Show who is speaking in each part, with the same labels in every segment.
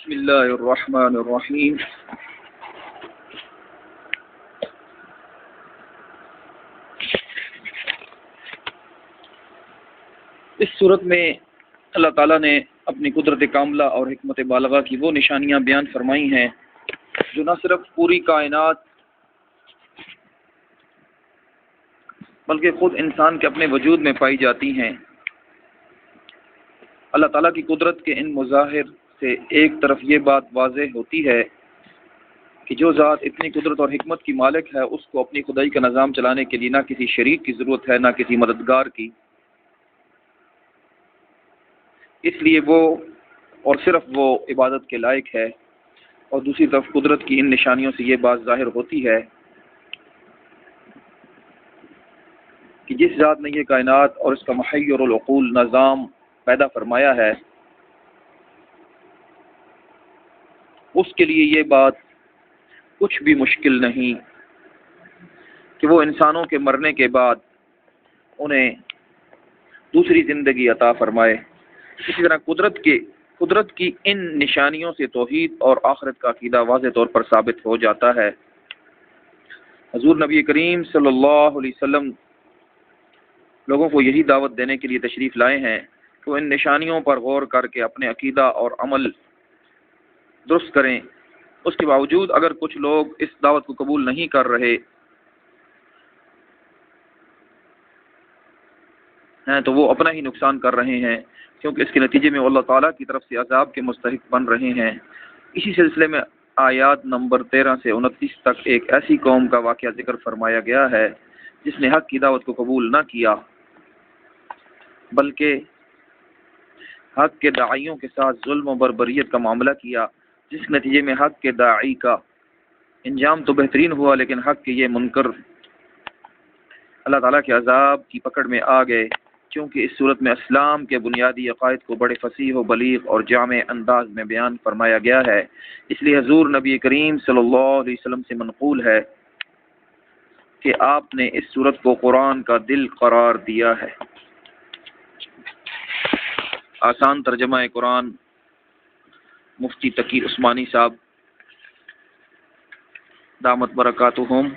Speaker 1: بسم اللہ الرحمن الرحیم۔ اس صورت میں اللہ تعالیٰ نے اپنی قدرت کاملہ اور حکمت بالغہ کی وہ نشانیاں بیان فرمائی ہیں جو نہ صرف پوری کائنات بلکہ خود انسان کے اپنے وجود میں پائی جاتی ہیں۔ اللہ تعالیٰ کی قدرت کے ان مظاہر سے ایک طرف یہ بات واضح ہوتی ہے کہ جو ذات اتنی قدرت اور حکمت کی مالک ہے اس کو اپنی خدائی کا نظام چلانے کے لیے نہ کسی شریک کی ضرورت ہے نہ کسی مددگار کی، اس لیے وہ اور صرف وہ عبادت کے لائق ہے۔ اور دوسری طرف قدرت کی ان نشانیوں سے یہ بات ظاہر ہوتی ہے کہ جس ذات نے یہ کائنات اور اس کا محیر العقول نظام پیدا فرمایا ہے اس کے لیے یہ بات کچھ بھی مشکل نہیں کہ وہ انسانوں کے مرنے کے بعد انہیں دوسری زندگی عطا فرمائے۔ اسی طرح قدرت کی ان نشانیوں سے توحید اور آخرت کا عقیدہ واضح طور پر ثابت ہو جاتا ہے۔ حضور نبی کریم صلی اللہ علیہ وسلم لوگوں کو یہی دعوت دینے کے لیے تشریف لائے ہیں کہ وہ ان نشانیوں پر غور کر کے اپنے عقیدہ اور عمل درست کریں۔ اس کے باوجود اگر کچھ لوگ اس دعوت کو قبول نہیں کر رہے ہیں تو وہ اپنا ہی نقصان کر رہے ہیں، کیونکہ اس کے نتیجے میں اللہ تعالیٰ کی طرف سے عذاب کے مستحق بن رہے ہیں۔ اسی سلسلے میں آیات نمبر 13 سے 29 تک ایک ایسی قوم کا واقعہ ذکر فرمایا گیا ہے جس نے حق کی دعوت کو قبول نہ کیا بلکہ حق کے داعیوں کے ساتھ ظلم و بربریت کا معاملہ کیا، جس نتیجے میں حق کے داعی کا انجام تو بہترین ہوا لیکن حق کے یہ منکر اللہ تعالیٰ کے عذاب کی پکڑ میں آ گئے، کیونکہ اس صورت میں اسلام کے بنیادی عقائد کو بڑے فصیح و بلیغ اور جامع انداز میں بیان فرمایا گیا ہے۔ اس لیے حضور نبی کریم صلی اللہ علیہ وسلم سے منقول ہے کہ آپ نے اس صورت کو قرآن کا دل قرار دیا ہے۔ آسان ترجمہ قرآن مفتی تقی عثمانی صاحب دامت برکاتہم۔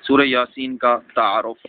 Speaker 1: سورہ یاسین کا تعارف۔